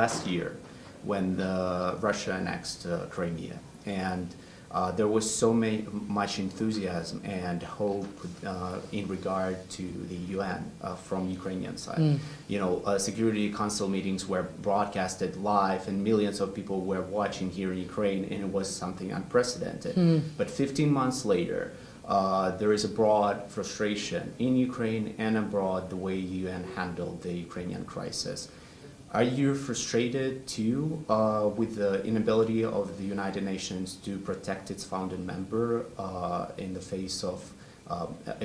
last year when Russia annexed Crimea. And there was so much enthusiasm and hope in regard to the UN from Ukrainian side. Security Council meetings were broadcasted live and millions of people were watching here in Ukraine, and it was something unprecedented. But 15 months later, there is a broad frustration in Ukraine and abroad the way UN handled the Ukrainian crisis. Are you frustrated too with the inability of the United Nations to protect its founding member in the face of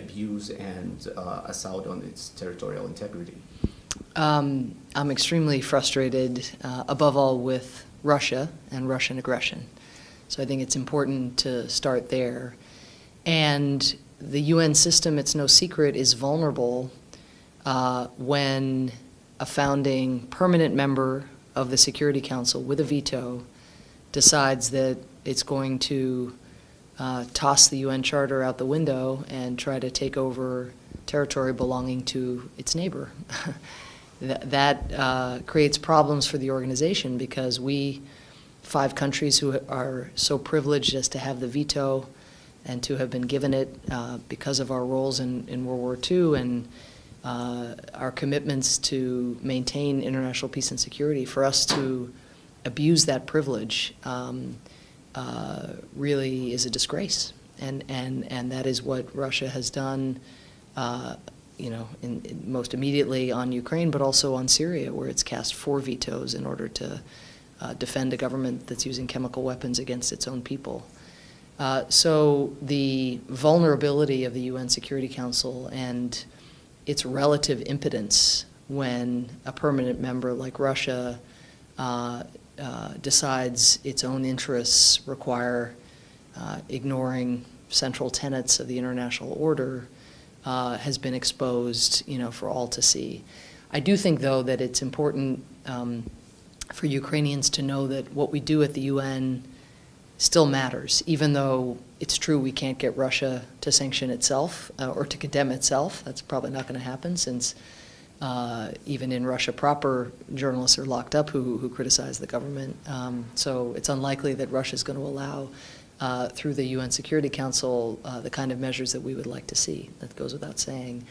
abuse and assault on its territorial integrity? I'm extremely frustrated, above all, with Russia and Russian aggression. So I think it's important to start there. And the UN system, it's no secret, is vulnerable when a founding permanent member of the Security Council with a veto decides that it's going to toss the UN Charter out the window and try to take over territory belonging to its neighbor. That creates problems for the organization because we, 5 countries who are so privileged as to have the veto and to have been given it because of our roles in World War II and our commitments to maintain international peace and security, for us to abuse that privilege really is a disgrace. And that is what Russia has done, most immediately on Ukraine, but also on Syria, where it's cast 4 vetoes in order to defend a government that's using chemical weapons against its own people. So the vulnerability of the UN Security Council and its relative impotence when a permanent member like Russia decides its own interests require ignoring central tenets of the international order has been exposed, for all to see. I do think, though, that it's important for Ukrainians to know that what we do at the UN still matters, even though it's true we can't get Russia to sanction itself or to condemn itself. That's probably not going to happen, since even in Russia proper, journalists are locked up who criticize the government. So it's unlikely that Russia is going to allow, through the UN Security Council, the kind of measures that we would like to see. That goes without saying.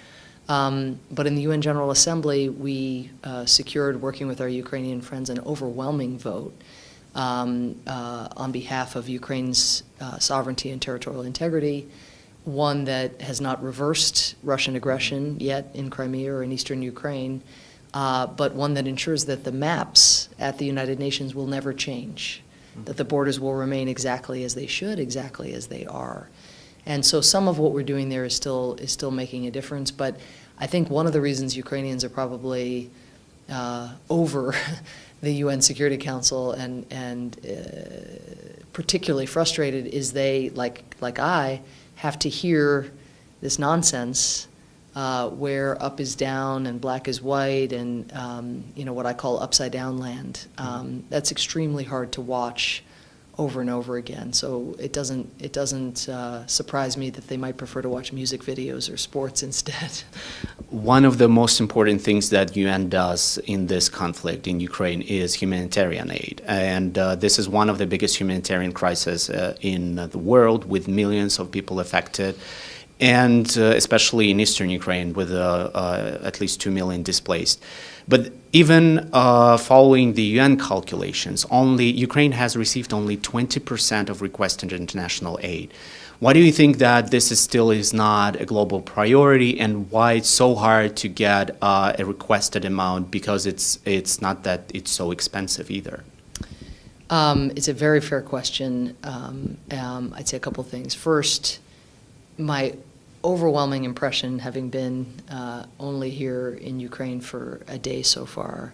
But in the UN General Assembly, we secured, working with our Ukrainian friends, an overwhelming vote on behalf of Ukraine's sovereignty and territorial integrity, one that has not reversed Russian aggression yet in Crimea or in eastern Ukraine, but one that ensures that the maps at the United Nations will never change, that the borders will remain exactly as they should, exactly as they are. And so some of what we're doing there is still making a difference, but I think one of the reasons Ukrainians are probably over the UN Security Council and particularly frustrated is they, like I, have to hear this nonsense where up is down and black is white and what I call upside down land. That's extremely hard to watch over and over again. So it doesn't surprise me that they might prefer to watch music videos or sports instead. One of the most important things that UN does in this conflict in Ukraine is humanitarian aid. And this is one of the biggest humanitarian crises in the world, with millions of people affected. And especially in eastern Ukraine, with at least 2 million displaced. But even following the UN calculations, Ukraine has received only 20% of requested international aid. Why do you think that this still is not a global priority, and why it's so hard to get a requested amount? Because it's not that it's so expensive either. It's a very fair question. I'd say a couple things. First, my overwhelming impression, having been only here in Ukraine for a day so far,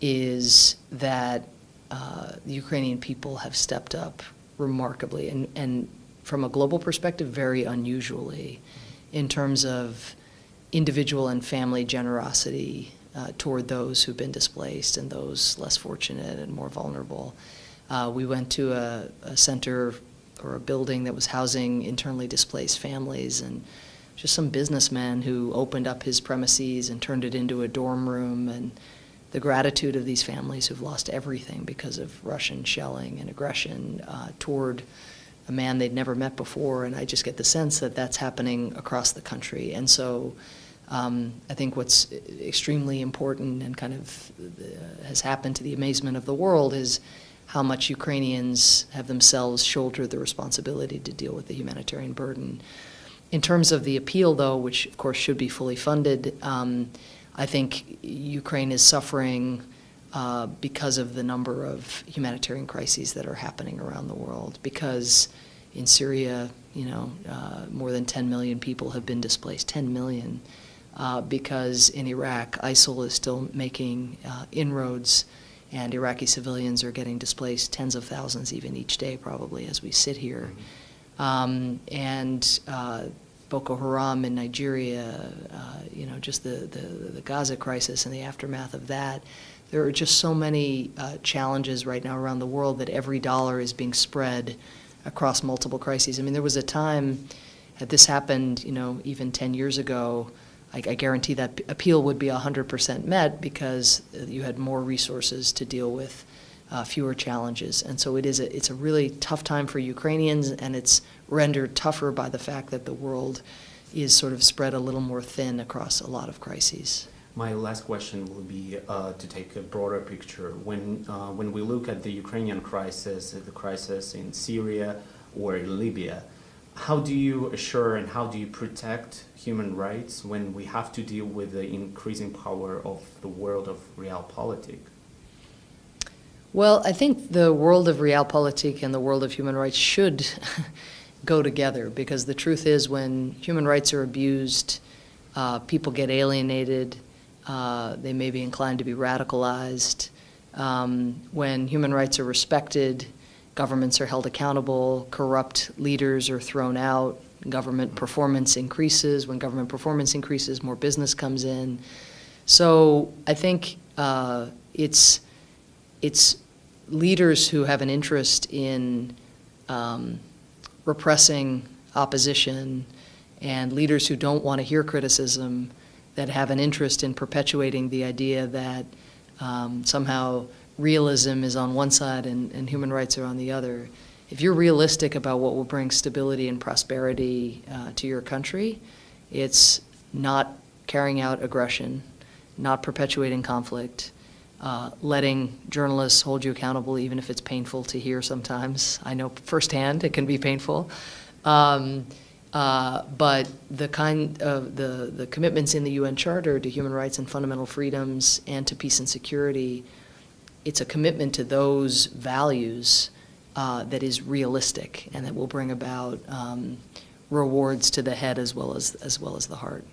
is that the Ukrainian people have stepped up remarkably and from a global perspective, very unusually, in terms of individual and family generosity toward those who've been displaced and those less fortunate and more vulnerable. We went to a center or a building that was housing internally displaced families, and just some businessman who opened up his premises and turned it into a dorm room and the gratitude of these families who've lost everything because of Russian shelling and aggression toward a man they'd never met before, and I just get the sense that that's happening across the country. And so I think what's extremely important and kind of has happened to the amazement of the world is how much Ukrainians have themselves shouldered the responsibility to deal with the humanitarian burden. In terms of the appeal, though, which of course should be fully funded, I think Ukraine is suffering because of the number of humanitarian crises that are happening around the world. Because in Syria, more than 10 million people have been displaced, 10 million. Because in Iraq, ISIL is still making inroads, and Iraqi civilians are getting displaced, tens of thousands even each day probably as we sit here. And Boko Haram in Nigeria, just the Gaza crisis and the aftermath of that. There are just so many challenges right now around the world that every dollar is being spread across multiple crises. I mean, there was a time that this happened, even 10 years ago, I guarantee that appeal would be 100% met because you had more resources to deal with fewer challenges. And so it's a really tough time for Ukrainians, and it's rendered tougher by the fact that the world is sort of spread a little more thin across a lot of crises. My last question will be to take a broader picture. When we look at the Ukrainian crisis, the crisis in Syria or in Libya, how do you assure and how do you protect human rights when we have to deal with the increasing power of the world of realpolitik? Well, I think the world of realpolitik and the world of human rights should go together, because the truth is when human rights are abused, people get alienated, they may be inclined to be radicalized. When human rights are respected, governments are held accountable, corrupt leaders are thrown out, government performance increases. When government performance increases, more business comes in. So I think it's leaders who have an interest in repressing opposition and leaders who don't want to hear criticism that have an interest in perpetuating the idea that somehow realism is on one side and human rights are on the other. If you're realistic about what will bring stability and prosperity to your country, it's not carrying out aggression, not perpetuating conflict, letting journalists hold you accountable even if it's painful to hear sometimes. I know firsthand it can be painful. But the kind of the commitments in the UN Charter to human rights and fundamental freedoms and to peace and security, it's a commitment to those values that is realistic and that will bring about rewards to the head as well as the heart.